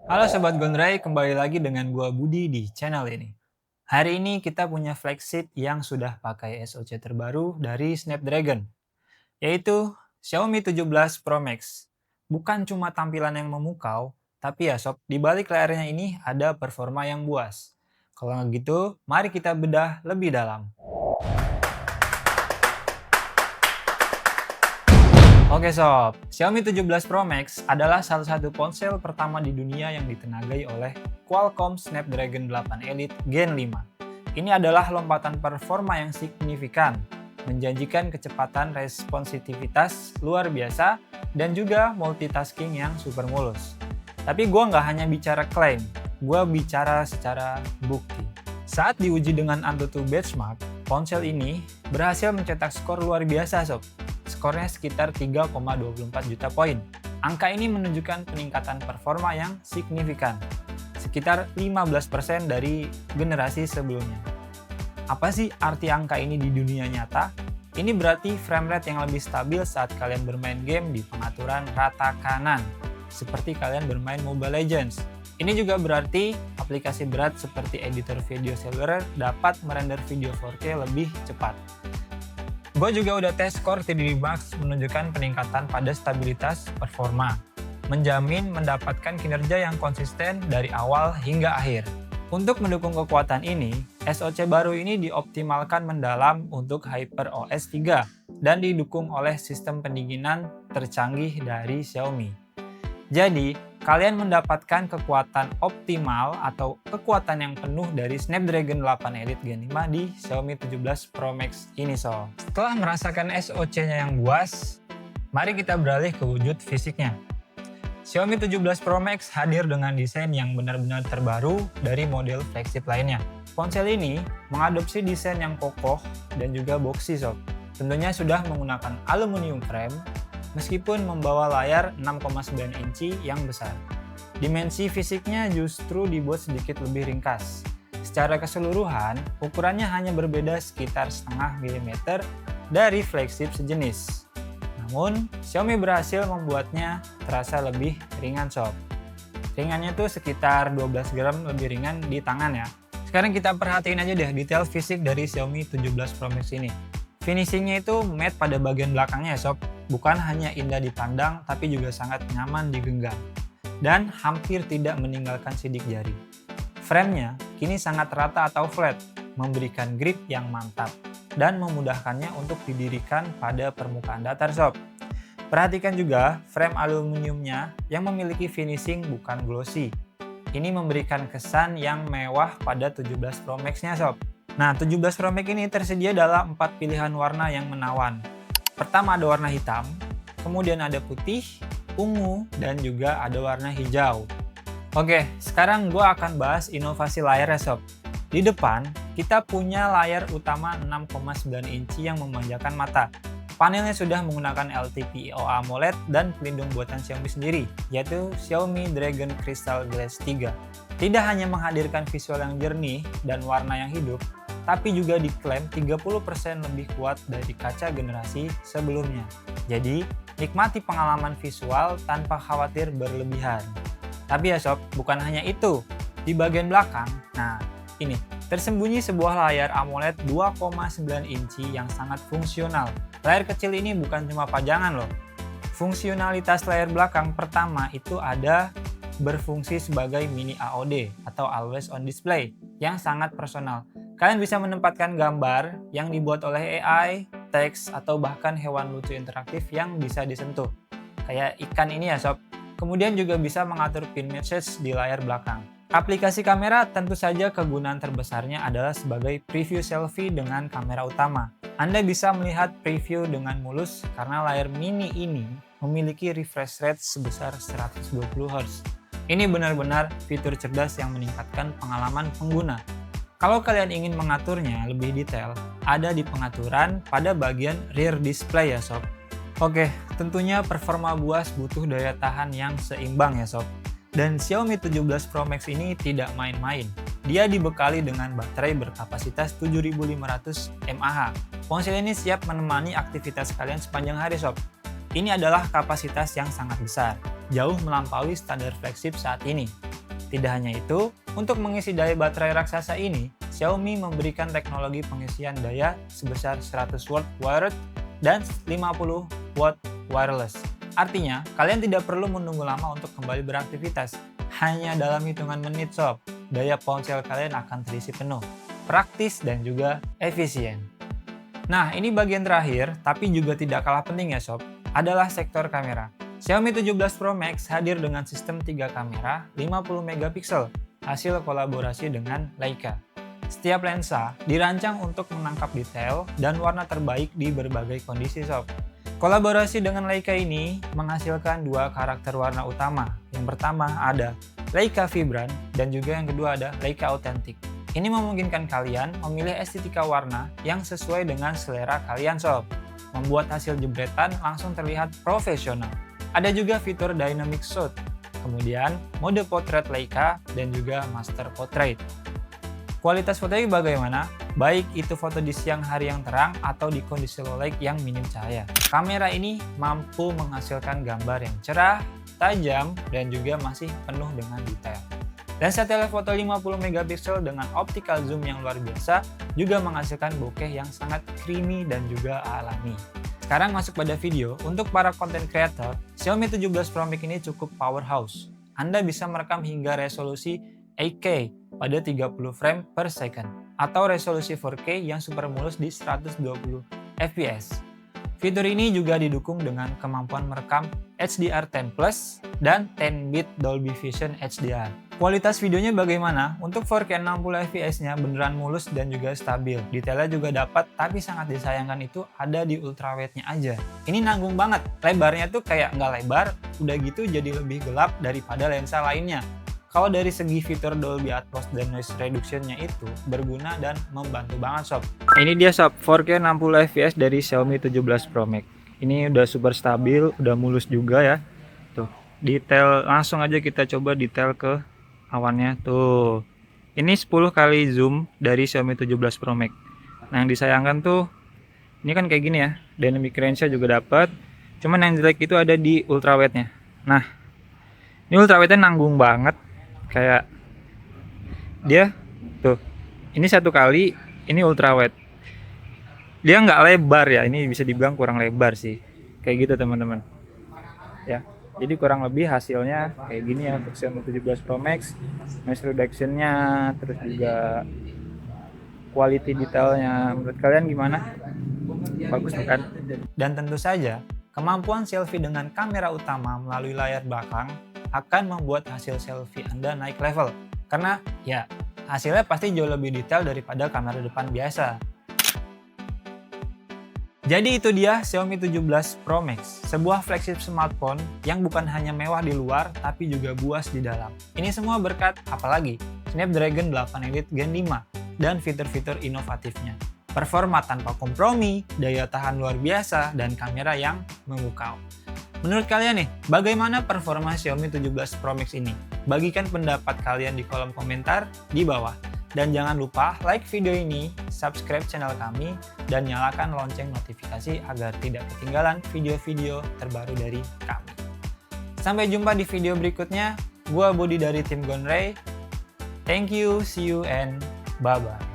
Halo Sobat Gondrai, kembali lagi dengan gua Budi di channel ini. Hari ini kita punya flagship yang sudah pakai SoC terbaru dari Snapdragon, yaitu Xiaomi 17 Pro Max. Bukan cuma tampilan yang memukau, tapi ya sob, di balik layarnya ini ada performa yang buas. Kalau nggak gitu, mari kita bedah lebih dalam. Oke sob, Xiaomi 17 Pro Max adalah salah satu ponsel pertama di dunia yang ditenagai oleh Qualcomm Snapdragon 8 Elite Gen 5. Ini adalah lompatan performa yang signifikan, menjanjikan kecepatan responsivitas luar biasa dan juga multitasking yang super mulus. Tapi gue nggak hanya bicara klaim, gue bicara secara bukti. Saat diuji dengan AnTuTu Benchmark, ponsel ini berhasil mencetak skor luar biasa sob. Skornya sekitar 3,24 juta poin. Angka ini menunjukkan peningkatan performa yang signifikan, sekitar 15% dari generasi sebelumnya. Apa sih arti angka ini di dunia nyata? Ini berarti frame rate yang lebih stabil saat kalian bermain game di pengaturan rata kanan, seperti kalian bermain Mobile Legends. Ini juga berarti aplikasi berat seperti editor video seluler dapat merender video 4K lebih cepat. Gue juga udah tes skor TDD Max menunjukkan peningkatan pada stabilitas performa, menjamin mendapatkan kinerja yang konsisten dari awal hingga akhir. Untuk mendukung kekuatan ini, SoC baru ini dioptimalkan mendalam untuk HyperOS 3 dan didukung oleh sistem pendinginan tercanggih dari Xiaomi. Jadi, kalian mendapatkan kekuatan optimal atau kekuatan yang penuh dari Snapdragon 8 Elite Gen 5 di Xiaomi 17 Pro Max ini sob. Setelah merasakan SoC-nya yang buas, mari kita beralih ke wujud fisiknya. Xiaomi 17 Pro Max hadir dengan desain yang benar-benar terbaru dari model flagship lainnya. Ponsel ini mengadopsi desain yang kokoh dan juga boxy sob. Tentunya sudah menggunakan aluminium frame, meskipun membawa layar 6,9 inci yang besar. Dimensi fisiknya justru dibuat sedikit lebih ringkas. Secara keseluruhan, ukurannya hanya berbeda sekitar setengah milimeter dari flagship sejenis. Namun, Xiaomi berhasil membuatnya terasa lebih ringan sob. Ringannya tuh sekitar 12 gram lebih ringan di tangan ya. Sekarang kita perhatiin aja deh detail fisik dari Xiaomi 17 Pro Max ini. Finishingnya itu matte pada bagian belakangnya ya sob. Bukan hanya indah dipandang, tapi juga sangat nyaman digenggam. Dan hampir tidak meninggalkan sidik jari. Framenya kini sangat rata atau flat, memberikan grip yang mantap, dan memudahkannya untuk didirikan pada permukaan datar sob. Perhatikan juga frame aluminiumnya yang memiliki finishing bukan glossy. Ini memberikan kesan yang mewah pada 17 Pro Max-nya sob. Nah, 17 Pro Max ini tersedia dalam 4 pilihan warna yang menawan. Pertama ada warna hitam, kemudian ada putih, ungu, dan juga ada warna hijau. Oke, sekarang gue akan bahas inovasi layar ya sob. Di depan, kita punya layar utama 6,9 inci yang memanjakan mata. Panelnya sudah menggunakan LTPO AMOLED dan pelindung buatan Xiaomi sendiri, yaitu Xiaomi Dragon Crystal Glass 3. Tidak hanya menghadirkan visual yang jernih dan warna yang hidup, tapi juga diklaim 30% lebih kuat dari kaca generasi sebelumnya. Jadi, nikmati pengalaman visual tanpa khawatir berlebihan. Tapi ya sob, bukan hanya itu. Di bagian belakang, nah ini, tersembunyi sebuah layar AMOLED 2,9 inci yang sangat fungsional. Layar kecil ini bukan cuma pajangan loh. Fungsionalitas layar belakang pertama itu ada berfungsi sebagai mini AOD atau Always On Display yang sangat personal. Kalian bisa menempatkan gambar yang dibuat oleh AI, teks, atau bahkan hewan lucu interaktif yang bisa disentuh. Kayak ikan ini ya sob. Kemudian juga bisa mengatur pin message di layar belakang. Aplikasi kamera tentu saja kegunaan terbesarnya adalah sebagai preview selfie dengan kamera utama. Anda bisa melihat preview dengan mulus karena layar mini ini memiliki refresh rate sebesar 120 Hz. Ini benar-benar fitur cerdas yang meningkatkan pengalaman pengguna. Kalau kalian ingin mengaturnya lebih detail, ada di pengaturan pada bagian rear display ya sob. Oke, tentunya performa buas butuh daya tahan yang seimbang ya sob. Dan Xiaomi 17 Pro Max ini tidak main-main. Dia dibekali dengan baterai berkapasitas 7500 mAh. Ponsel ini siap menemani aktivitas kalian sepanjang hari sob. Ini adalah kapasitas yang sangat besar, jauh melampaui standar flagship saat ini. Tidak hanya itu, untuk mengisi daya baterai raksasa ini, Xiaomi memberikan teknologi pengisian daya sebesar 100 watt wired dan 50 watt wireless. Artinya, kalian tidak perlu menunggu lama untuk kembali beraktivitas. Hanya dalam hitungan menit sob, daya ponsel kalian akan terisi penuh. Praktis dan juga efisien. Nah, ini bagian terakhir, tapi juga tidak kalah penting ya sob, adalah sektor kamera. Xiaomi 17 Pro Max hadir dengan sistem 3 kamera 50 megapiksel, hasil kolaborasi dengan Leica. Setiap lensa dirancang untuk menangkap detail dan warna terbaik di berbagai kondisi sob. Kolaborasi dengan Leica ini menghasilkan dua karakter warna utama. Yang pertama ada Leica Vibrant dan juga yang kedua ada Leica Authentic. Ini memungkinkan kalian memilih estetika warna yang sesuai dengan selera kalian sob, membuat hasil jebretan langsung terlihat profesional. Ada juga fitur Dynamic Shot, kemudian mode Portrait Leica dan juga Master Portrait. Kualitas fotonya bagaimana? Baik itu foto di siang hari yang terang atau di kondisi low light yang minim cahaya. Kamera ini mampu menghasilkan gambar yang cerah, tajam, dan juga masih penuh dengan detail. Lensa telefoto 50 megapiksel dengan optical zoom yang luar biasa juga menghasilkan bokeh yang sangat creamy dan juga alami. Sekarang masuk pada video. Untuk para content creator, Xiaomi 17 Pro Max ini cukup powerhouse. Anda bisa merekam hingga resolusi 8K pada 30 frame per second atau resolusi 4K yang super mulus di 120 fps. Fitur ini juga didukung dengan kemampuan merekam HDR10+ dan 10-bit Dolby Vision HDR. Kualitas videonya bagaimana? Untuk 4K 60 fps-nya beneran mulus dan juga stabil. Detailnya juga dapat, tapi sangat disayangkan itu ada di ultrawide-nya aja. Ini nanggung banget. Lebarnya tuh kayak nggak lebar, udah gitu jadi lebih gelap daripada lensa lainnya. Kalau dari segi fitur Dolby Atmos dan noise reduction-nya itu berguna dan membantu banget sob. Ini dia sob, 4K 60 fps dari Xiaomi 17 Pro Max. Ini udah super stabil, udah mulus juga ya. Tuh, detail langsung aja kita coba detail ke awannya tuh. Ini 10 kali zoom dari Xiaomi 17 Pro Max. Nah, yang disayangkan tuh ini kan kayak gini ya. Dynamic range-nya juga dapat. Cuman yang jelek itu ada di ultrawide-nya. Nah, ini ultrawide-nya nanggung banget. Kayak dia tuh. Ini 1 kali, ini ultrawide. Dia nggak lebar ya. Ini bisa dibilang kurang lebar sih. Kayak gitu teman-teman. Ya. Jadi kurang lebih hasilnya kayak gini ya untuk Xiaomi 17 Pro Max. Noise reduction-nya, terus juga quality detailnya. Menurut kalian gimana? Bagus bukan? Dan tentu saja, kemampuan selfie dengan kamera utama melalui layar belakang akan membuat hasil selfie Anda naik level. Karena ya, hasilnya pasti jauh lebih detail daripada kamera depan biasa. Jadi itu dia Xiaomi 17 Pro Max, sebuah flagship smartphone yang bukan hanya mewah di luar, tapi juga buas di dalam. Ini semua berkat, apalagi, Snapdragon 8 Elite Gen 5 dan fitur-fitur inovatifnya. Performa tanpa kompromi, daya tahan luar biasa, dan kamera yang memukau. Menurut kalian nih, bagaimana performa Xiaomi 17 Pro Max ini? Bagikan pendapat kalian di kolom komentar di bawah. Dan jangan lupa like video ini, subscribe channel kami, dan nyalakan lonceng notifikasi agar tidak ketinggalan video-video terbaru dari kami. Sampai jumpa di video berikutnya. Gua Budi dari tim Gonray. Thank you, see you, and bye-bye.